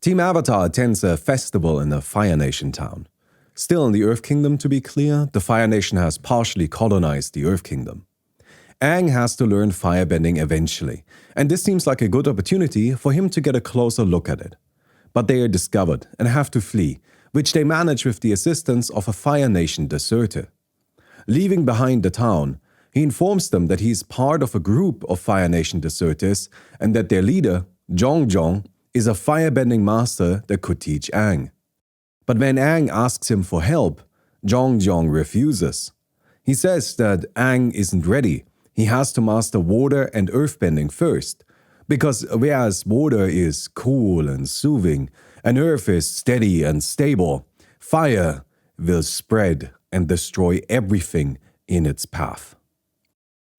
Team Avatar attends a festival in a Fire Nation town. Still in the Earth Kingdom, to be clear, the Fire Nation has partially colonized the Earth Kingdom. Aang has to learn firebending eventually, and this seems like a good opportunity for him to get a closer look at it. But they are discovered and have to flee, which they manage with the assistance of a Fire Nation deserter. Leaving behind the town, he informs them that he is part of a group of Fire Nation deserters and that their leader, Zhong, is a firebending master that could teach Aang. But when Aang asks him for help, Zhong refuses. He says that Aang isn't ready. He has to master water and earthbending first, because whereas water is cool and soothing, and earth is steady and stable, fire will spread and destroy everything in its path.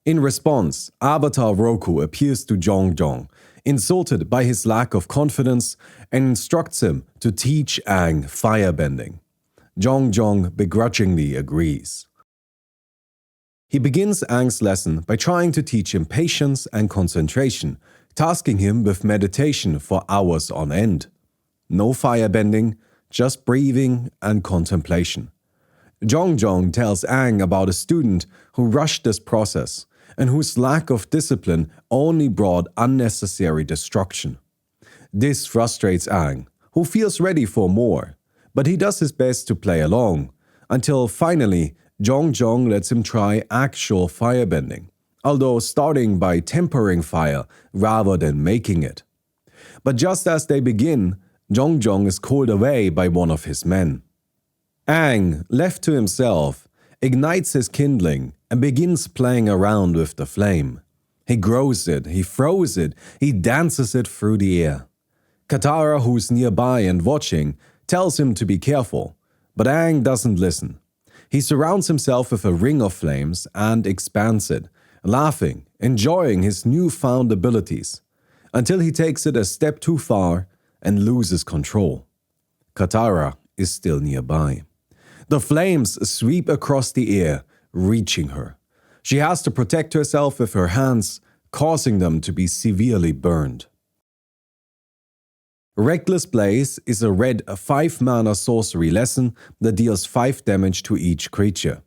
In response, Avatar Roku appears to Zhong, insulted by his lack of confidence, and instructs him to teach Aang firebending. Zhong begrudgingly agrees. He begins Aang's lesson by trying to teach him patience and concentration, tasking him with meditation for hours on end. No firebending, just breathing and contemplation. Zhong tells Aang about a student who rushed this process and whose lack of discipline only brought unnecessary destruction. This frustrates Aang, who feels ready for more, but he does his best to play along, until finally Zhong lets him try actual firebending, although starting by tempering fire rather than making it. But just as they begin, Zhong is called away by one of his men. Aang, left to himself, ignites his kindling and begins playing around with the flame. He grows it, he throws it, he dances it through the air. Katara, who's nearby and watching, tells him to be careful, but Aang doesn't listen. He surrounds himself with a ring of flames and expands it, laughing, enjoying his newfound abilities, until he takes it a step too far and loses control. Katara is still nearby. The flames sweep across the air, reaching her. She has to protect herself with her hands, causing them to be severely burned. Reckless Blaze is a red 5-mana sorcery lesson that deals 5 damage to each creature.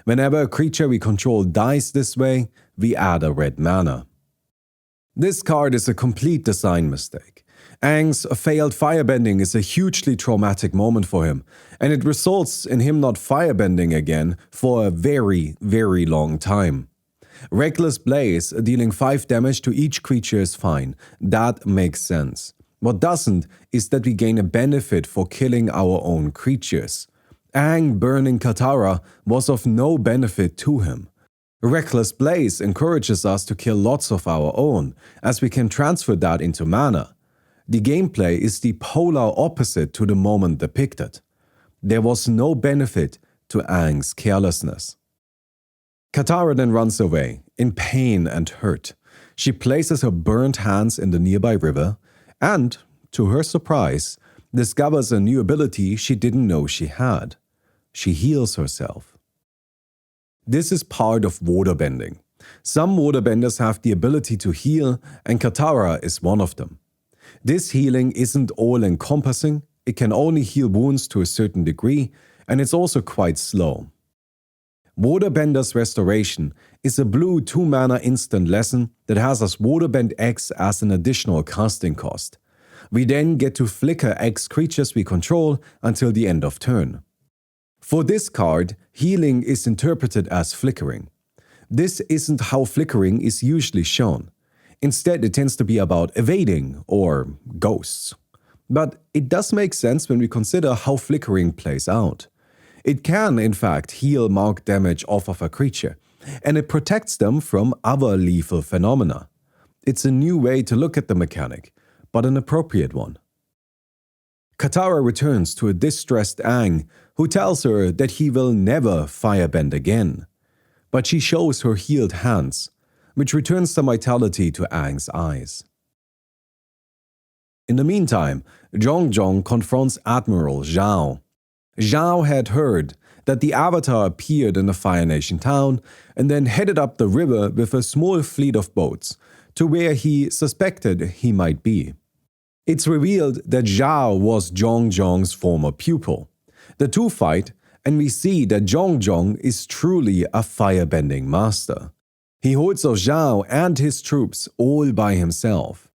Whenever a creature we control dies this way, we add a red mana. This card is a complete design mistake. Aang's failed firebending is a hugely traumatic moment for him, and it results in him not firebending again for a very, very long time. Reckless Blaze dealing 5 damage to each creature is fine. That makes sense. What doesn't is that we gain a benefit for killing our own creatures. Aang burning Katara was of no benefit to him. Reckless Blaze encourages us to kill lots of our own, as we can transfer that into mana. The gameplay is the polar opposite to the moment depicted. There was no benefit to Aang's carelessness. Katara then runs away, in pain and hurt. She places her burnt hands in the nearby river, and, to her surprise, discovers a new ability she didn't know she had. She heals herself. This is part of waterbending. Some waterbenders have the ability to heal, and Katara is one of them. This healing isn't all-encompassing, it can only heal wounds to a certain degree, and it's also quite slow. Waterbender's Restoration is a blue 2-mana instant lesson that has us waterbend X as an additional casting cost. We then get to flicker X creatures we control until the end of turn. For this card, healing is interpreted as flickering. This isn't how flickering is usually shown. Instead, it tends to be about evading or ghosts. But it does make sense when we consider how flickering plays out. It can, in fact, heal marked damage off of a creature, and it protects them from other lethal phenomena. It's a new way to look at the mechanic, but an appropriate one. Katara returns to a distressed Aang, who tells her that he will never firebend again. But she shows her healed hands, which returns some vitality to Aang's eyes. In the meantime, Zhong confronts Admiral Zhao. Zhao had heard that the Avatar appeared in the Fire Nation town and then headed up the river with a small fleet of boats to where he suspected he might be. It's revealed that Zhao was Zhongzhong's former pupil. The two fight, and we see that Zhongzhong is truly a firebending master. He holds off Zhao and his troops all by himself.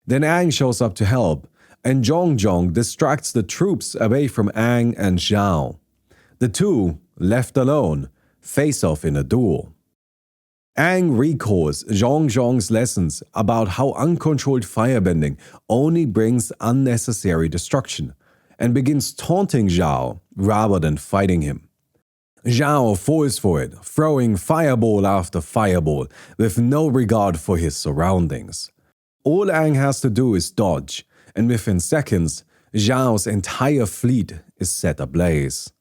Then Aang shows up to help, and Zhongzhong distracts the troops away from Aang and Zhao. The two, left alone, face off in a duel. Aang recalls Zhongzhong's lessons about how uncontrolled firebending only brings unnecessary destruction, and begins taunting Zhao rather than fighting him. Zhao falls for it, throwing fireball after fireball with no regard for his surroundings. All Aang has to do is dodge, and within seconds, Zhao's entire fleet is set ablaze.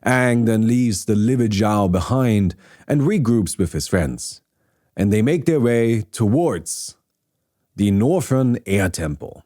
Aang then leaves the livid Zhao behind and regroups with his friends, and they make their way towards the Northern Air Temple.